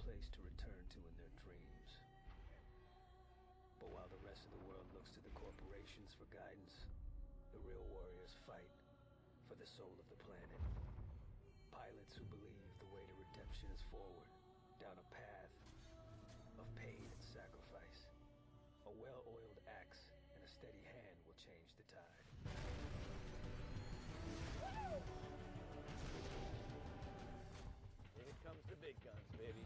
place to return to in their dreams. But while the rest of the world looks to the corporations for guidance, the real warriors fight for the soul of the planet. Pilots who believe the way to redemption is forward, down a path of pain and sacrifice. A well-oiled axe and a steady hand will change the tide. Here comes the big guns, baby.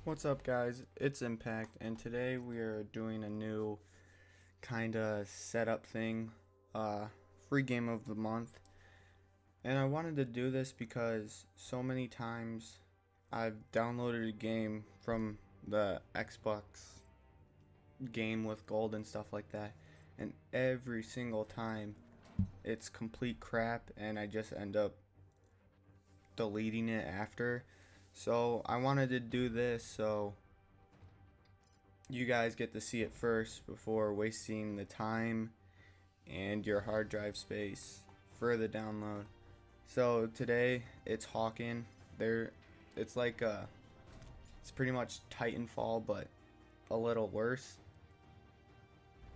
What's up, guys? It's Impact, and today we are doing a new kind of setup thing, free game of the month. And I wanted to do this because so many times I've downloaded a game from the Xbox game with gold and stuff like that, and every single time it's complete crap and I just end up deleting it after. So I wanted to do this so you guys get to see it first before wasting the time and your hard drive space for the download. So today it's Hawken. It's like it's pretty much Titanfall but a little worse.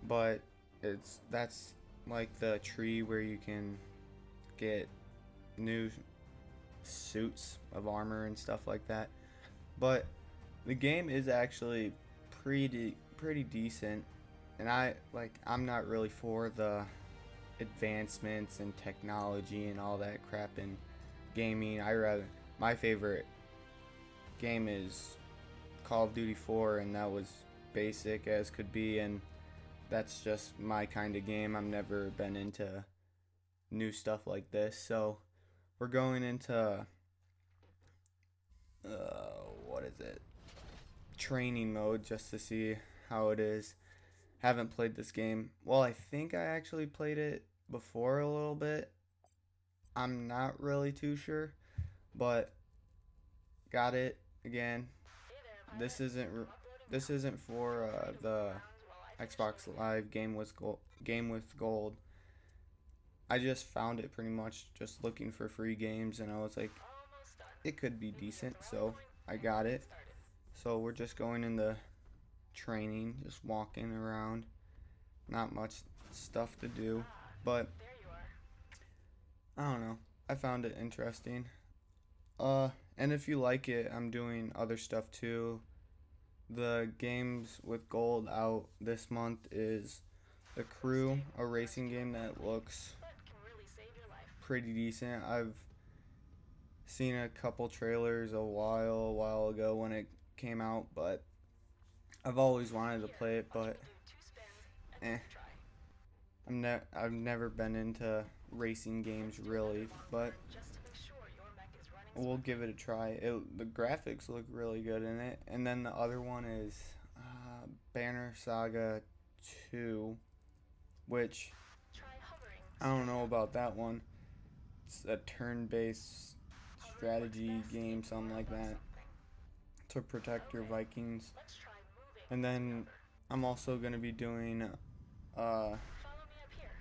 But that's like the tree where you can get new suits of armor and stuff like that. But the game is actually pretty decent, and I'm not really for the advancements and technology and all that crap in gaming. My favorite game is Call of Duty 4, and that was basic as could be, and that's just my kind of game. I've never been into new stuff like this. So we're going into what is it? Training mode, just to see how it is. Haven't played this game. Well, I think I actually played it before a little bit. I'm not really too sure, but got it again. This isn't for the Xbox Live game with gold. I just found it pretty much just looking for free games, and I was like, it could be decent, so I got it. So we're just going into training, just walking around. Not much stuff to do, but I don't know. I found it interesting. And if you like it, I'm doing other stuff too. The games with gold out this month is The Crew, a racing game that looks pretty decent. I've seen a couple trailers a while ago when it came out, but I've always wanted to play it, but I've never been into racing games really, but we'll give it a try. The graphics look really good in it. And then the other one is Banner Saga 2, which I don't know about that one. It's a turn-based strategy game, something like that, to protect your Vikings. And then I'm also going to be doing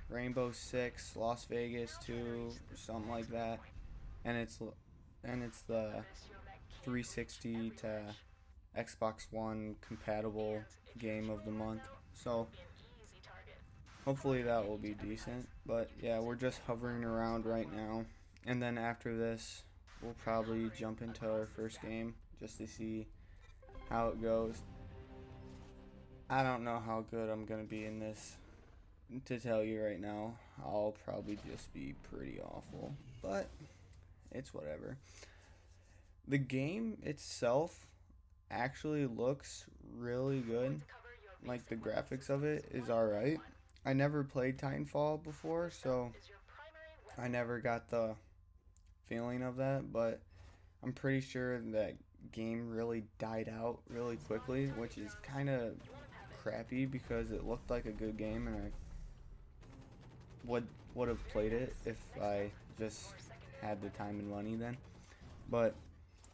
Rainbow Six Las Vegas 2, or something like that. And it's the 360 to Xbox One compatible game of the month. So hopefully that will be decent. But yeah, we're just hovering around right now. And then after this, we'll probably jump into our first game just to see how it goes. I don't know how good I'm going to be in this, to tell you right now. I'll probably just be pretty awful, but it's whatever. The game itself actually looks really good. Like, the graphics of it is alright. I never played Titanfall before, so I never got the feeling of that, but I'm pretty sure that game really died out really quickly, which is kind of crappy because it looked like a good game, and would have played it if I just had the time and money then. But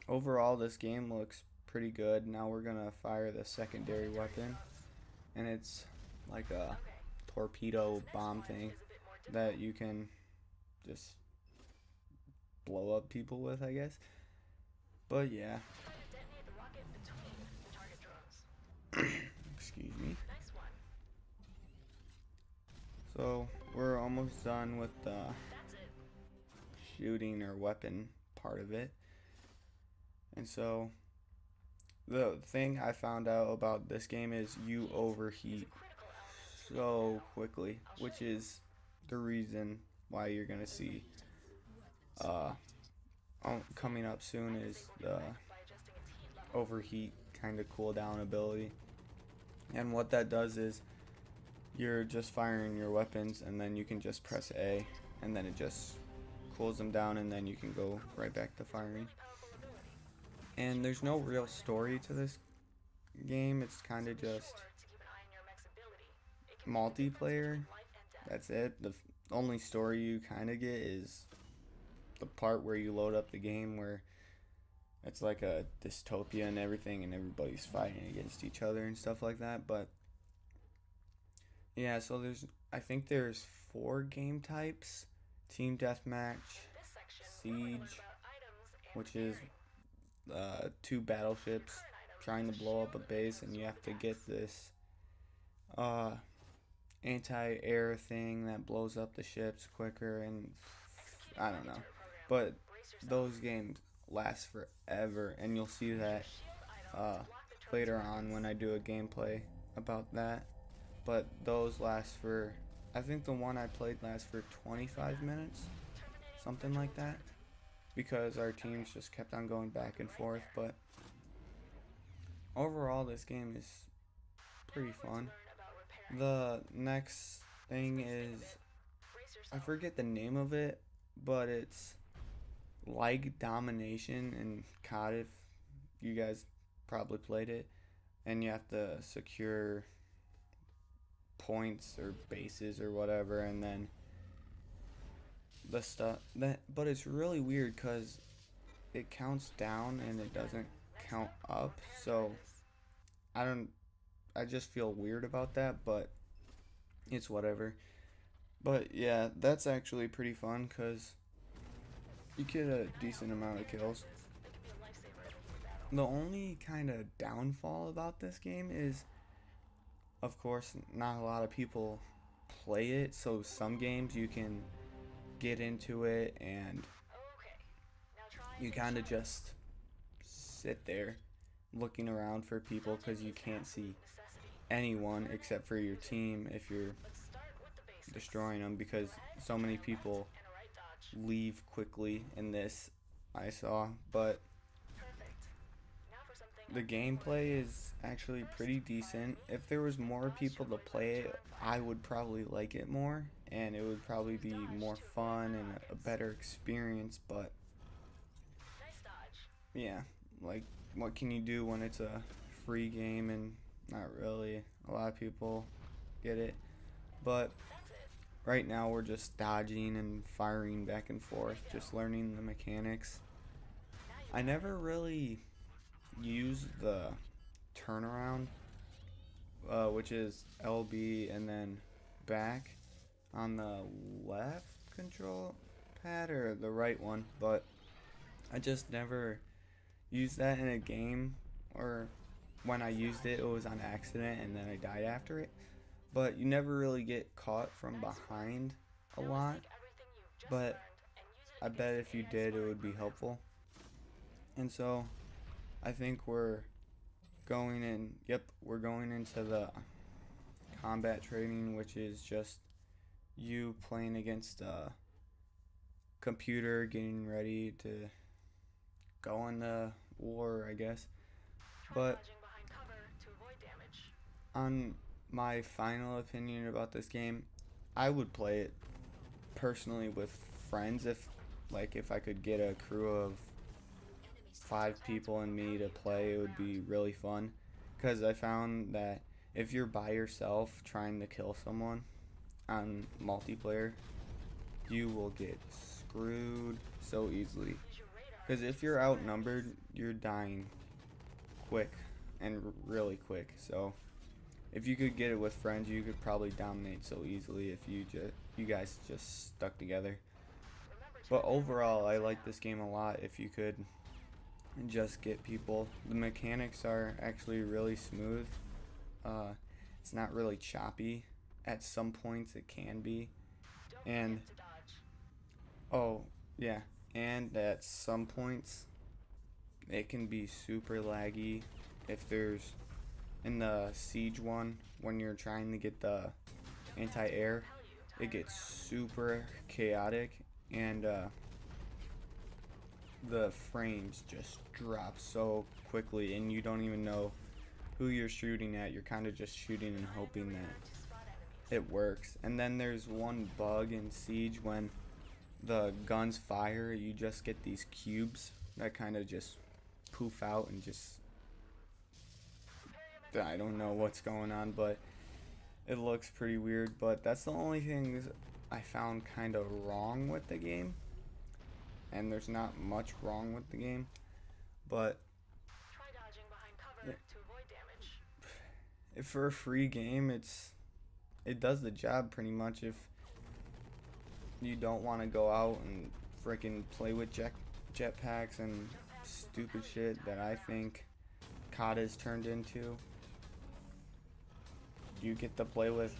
overall, this game looks pretty good. Now we're gonna fire the secondary weapon, and it's like a torpedo bomb thing that you can just blow up people with, I guess. But yeah. Excuse me. So we're almost done with the shooting or weapon part of it. And so the thing I found out about this game is you overheat so quickly, which is the reason why you're gonna see coming up soon is the overheat kind of cooldown ability. And what that does is you're just firing your weapons, and then you can just press A, and then it just cools them down, and then you can go right back to firing. And there's no real story to this game. It's kind of just multiplayer. That's it. The only story you kind of get is the part where you load up the game, where it's like a dystopia and everything, and everybody's fighting against each other and stuff like that. But yeah, so I think there's 4 game types: team deathmatch, siege, which is 2 battleships trying to blow up a base, and you have to get this anti-air thing that blows up the ships quicker, and I don't know. But those games last forever, and you'll see that later on when I do a gameplay about that. But those last for, I think the one I played lasts for 25 minutes, something like that, because our teams just kept on going back and forth. But overall, this game is pretty fun. The next thing is, I forget the name of it, but it's like Domination in COD, if you guys probably played it, and you have to secure points or bases or whatever, and then the stuff that, but it's really weird because it counts down and it doesn't count up, so I just feel weird about that, but it's whatever. But yeah, that's actually pretty fun because you get a decent amount of kills. The only kind of downfall about this game is, of course, not a lot of people play it, so some games you can get into it and you kind of just sit there looking around for people because you can't see anyone except for your team if you're destroying them, because so many people leave quickly in this, I saw. But the gameplay is actually pretty decent. If there was more people to play it, I would probably like it more, and it would probably be more fun and a better experience. But yeah, like, what can you do when it's a free game? And not really a lot of people get it. But right now we're just dodging and firing back and forth, just learning the mechanics. I never really used the turnaround, which is LB and then back on the left control pad or the right one, but I just never used that in a game, or when I used it, it was on accident and then I died after it. But you never really get caught from behind a lot, but I bet if you did, it would be helpful. And so I think we're going into the combat training, which is just you playing against a computer, getting ready to go into war, I guess. But on my final opinion about this game, I would play it personally with friends if I could get a crew of 5 people and me to play. It would be really fun, because I found that if you're by yourself trying to kill someone, on multiplayer, you will get screwed so easily. Because if you're outnumbered, you're dying quick and really quick. So if you could get it with friends, you could probably dominate so easily if you guys just stuck together. But overall, I like this game a lot if you could just get people. The mechanics are actually really smooth. It's not really choppy. At some points it can be. And oh yeah, and at some points it can be super laggy. If there's in the siege one, when you're trying to get the anti-air, it gets super chaotic, and the frames just drop so quickly, and you don't even know who you're shooting at. You're kind of just shooting and hoping that it works. And then there's one bug in siege: when the guns fire, you just get these cubes that kind of just poof out and just, I don't know what's going on, but it looks pretty weird. But that's the only things I found kind of wrong with the game, and there's not much wrong with the game, but Try dodging behind cover to avoid damage. for a free game, it does the job pretty much. If you don't want to go out and freaking play with jetpacks and stupid shit that I think COD has turned into, you get to play with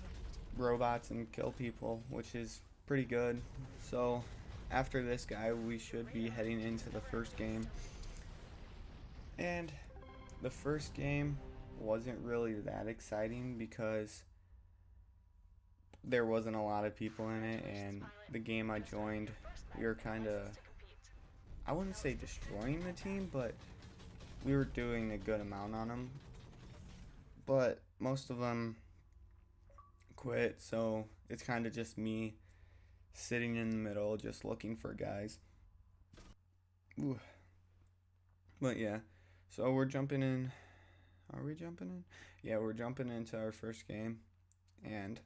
robots and kill people, which is pretty good. So after this guy, we should be heading into the first game. And the first game wasn't really that exciting because there wasn't a lot of people in it, and the game I joined, we were kind of, I wouldn't say destroying the team, but we were doing a good amount on them. But most of them quit, so it's kind of just me sitting in the middle just looking for guys. Ooh. But yeah, so we're jumping in. Are we jumping in? Yeah, we're jumping into our first game, and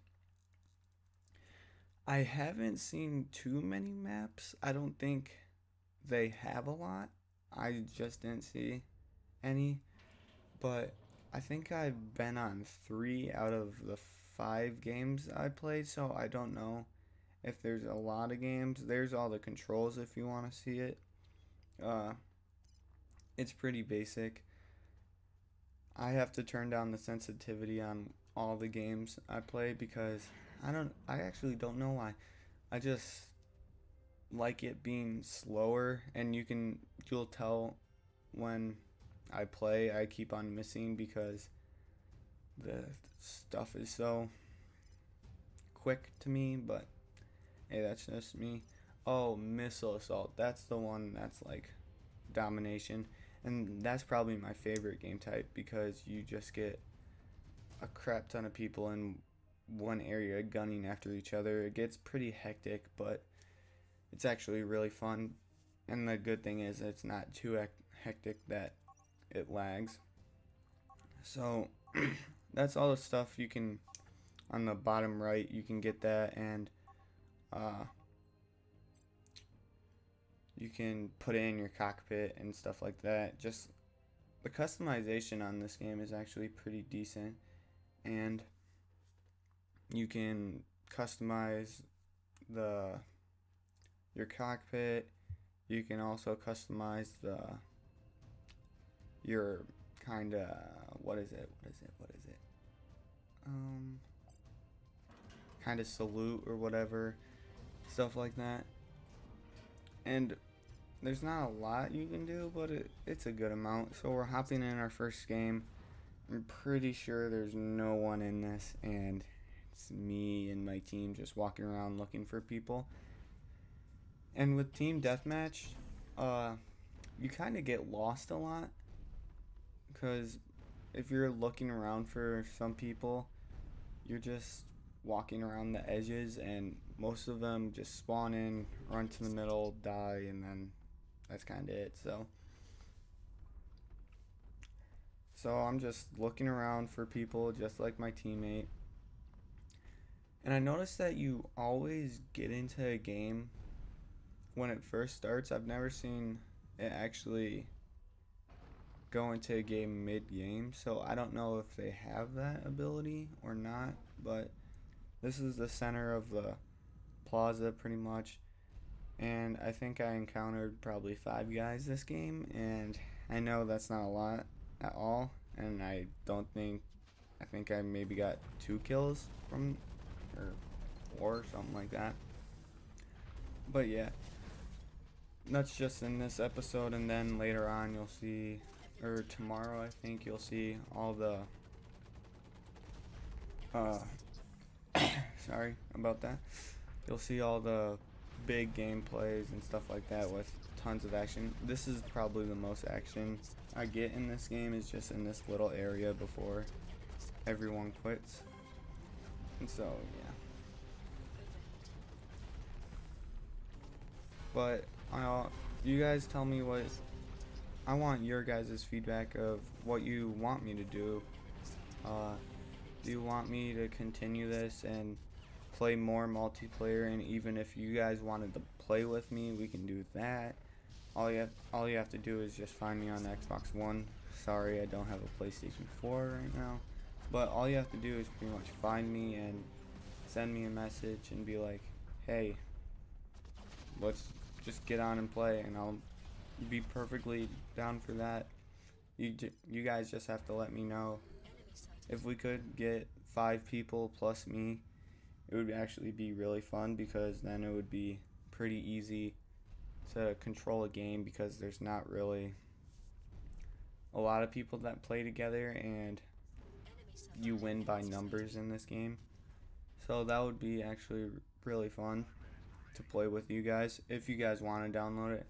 I haven't seen too many maps. I don't think they have a lot. I just didn't see any, but I think I've been on 3 out of the 5 games I played, so I don't know if there's a lot of games. There's all the controls if you want to see it. It's pretty basic. I have to turn down the sensitivity on all the games I play because I actually don't know why. I just like it being slower, and you'll tell when I play I keep on missing because the stuff is so quick to me. But hey, that's just me. Oh, missile assault, that's the one that's like domination, and that's probably my favorite game type because you just get a crap ton of people in one area gunning after each other. It gets pretty hectic, but it's actually really fun, and the good thing is it's not too hectic that it lags. So that's all the stuff you can, on the bottom right you can get that, and you can put it in your cockpit and stuff like that. Just the customization on this game is actually pretty decent, and you can customize your cockpit. You can also customize your kind of, what is it kind of salute or whatever, stuff like that. And there's not a lot you can do, but it's a good amount. So we're hopping in our first game. I'm pretty sure there's no one in this, and it's me and my team just walking around looking for people. And with team deathmatch, you kind of get lost a lot, because if you're looking around for some people, you're just walking around the edges, and most of them just spawn in, run to the middle, die, and then that's kind of it. So I'm just looking around for people just like my teammate, And I noticed that you always get into a game when it first starts. I've never seen it actually go into a game mid-game, so I don't know if they have that ability or not, but this is the center of the plaza pretty much, and I think I encountered probably 5 guys this game, and I know that's not a lot at all, and I think I maybe got 2 kills from, or 4 or something like that. But yeah, that's just in this episode, and then later on you'll see, or tomorrow I think you'll see all the sorry about that. You'll see all the big gameplays and stuff like that with tons of action. This is probably the most action I get in this game, is just in this little area before everyone quits. And so yeah. But you guys tell me what I want your guys' feedback of what you want me to do. Do you want me to continue this and play more multiplayer? And even if you guys wanted to play with me, we can do that. All you have to do is just find me on Xbox One. Sorry, I don't have a PlayStation 4 right now. But all you have to do is pretty much find me and send me a message and be like, hey, let's just get on and play, and I'll be perfectly down for that. You guys just have to let me know. If we could get 5 people plus me, it would actually be really fun, because then it would be pretty easy to control a game, because there's not really a lot of people that play together, and you win by numbers in this game. So that would be actually really fun to play with you guys. If you guys want to download it,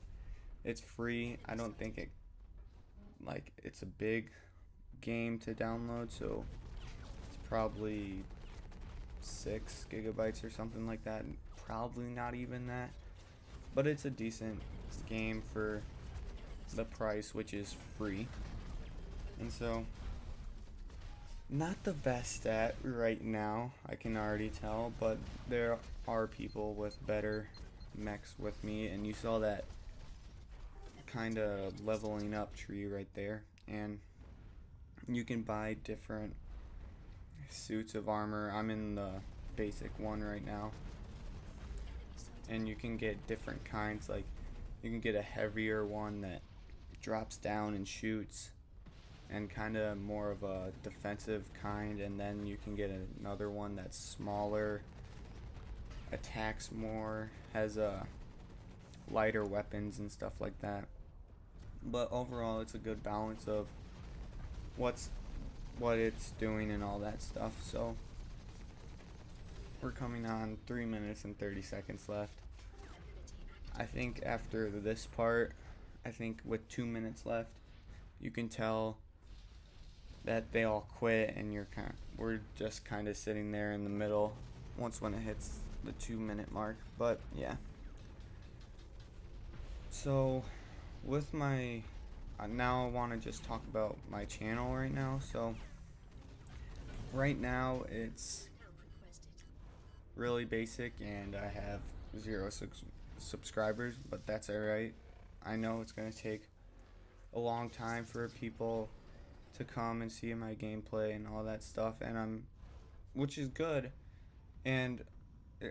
it's free. I don't think it's a big game to download, so it's probably 6 gigabytes or something like that. Probably not even that, but it's a decent game for the price, which is free. And so, not the best at right now, I can already tell, but there are people with better mechs with me, and you saw that kind of leveling up tree right there, and you can buy different suits of armor. I'm in the basic one right now, and you can get different kinds. Like, you can get a heavier one that drops down and shoots, and kind of more of a defensive kind, and then you can get another one that's smaller, attacks more, has lighter weapons and stuff like that. But overall, it's a good balance of what it's doing and all that stuff. So we're coming on 3 minutes and 30 seconds left. I think after this part, I think with 2 minutes left, you can tell that they all quit, and we're just kind of sitting there in the middle once when it hits the 2-minute mark. But yeah, so with my now I want to just talk about my channel right now. So right now it's really basic, and I have 0 subscribers, but that's alright. I know it's gonna take a long time for people to come and see my gameplay and all that stuff, and which is good, and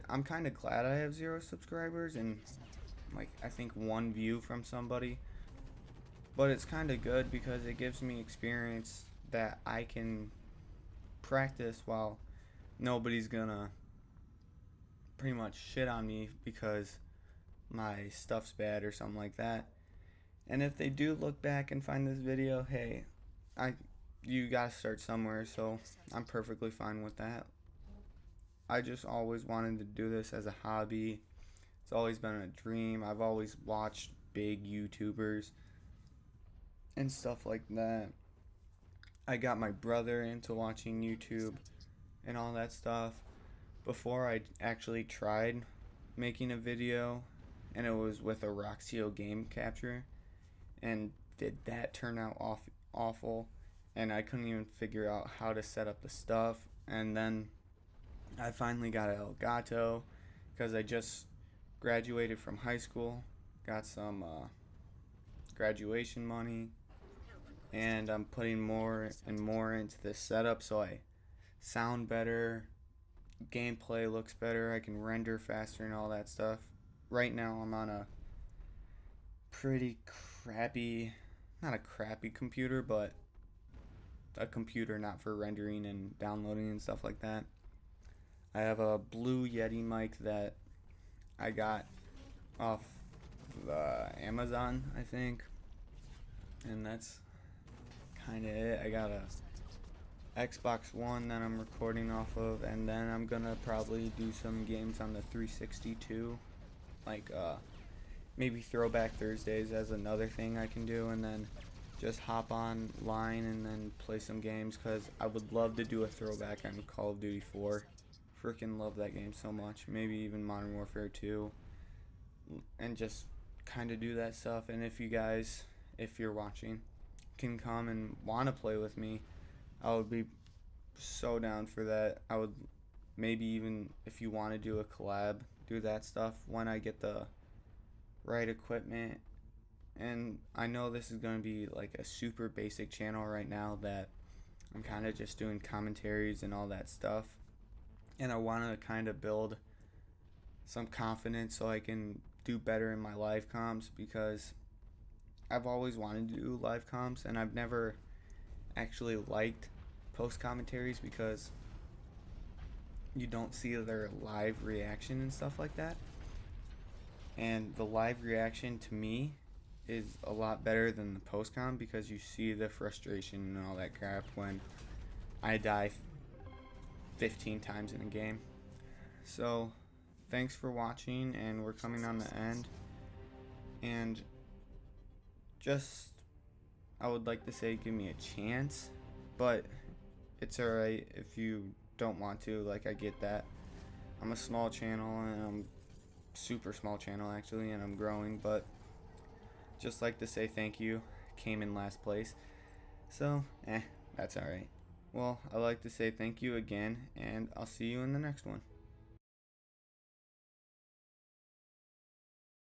I'm kind of glad I have 0 subscribers and I think 1 view from somebody. But it's kind of good, because it gives me experience that I can practice while nobody's gonna pretty much shit on me because my stuff's bad or something like that. And if they do look back and find this video, hey, you gotta start somewhere, so I'm perfectly fine with that. I just always wanted to do this as a hobby. It's always been a dream. I've always watched big YouTubers and stuff like that. I got my brother into watching YouTube and all that stuff before I actually tried making a video, and it was with a Roxio game capture, and did that turn out awful, and I couldn't even figure out how to set up the stuff. And then I finally got an Elgato because I just graduated from high school, got some graduation money, and I'm putting more and more into this setup so I sound better, gameplay looks better, I can render faster and all that stuff. Right now I'm on a pretty crappy, not a crappy computer, but a computer not for rendering and downloading and stuff like that. I have a Blue Yeti mic that I got off Amazon, I think, and that's kind of it. I got a Xbox One that I'm recording off of, and then I'm gonna probably do some games on the 362, like maybe Throwback Thursdays as another thing I can do, and then just hop online and then play some games, because I would love to do a throwback on Call of Duty 4. Freaking love that game so much. Maybe even Modern Warfare 2, and just kind of do that stuff. And if you guys, if you're watching, can come and want to play with me, I would be so down for that. I would maybe even, if you want to do a collab, do that stuff when I get the right equipment. And I know this is going to be like a super basic channel right now that I'm kind of just doing commentaries and all that stuff. And I want to kind of build some confidence so I can do better in my live comms, because I've always wanted to do live comms and I've never actually liked post commentaries because you don't see their live reaction and stuff like that. And the live reaction to me is a lot better than the post com, because you see the frustration and all that crap when I die 15 times in a game. So thanks for watching, and we're coming on the end. And just, I would like to say give me a chance, but it's alright if you don't want to. Like, I get that. I'm a small channel, and I'm super small channel actually, and I'm growing, but just like to say thank you. Came in last place, so that's alright. Well, I'd like to say thank you again, and I'll see you in the next one.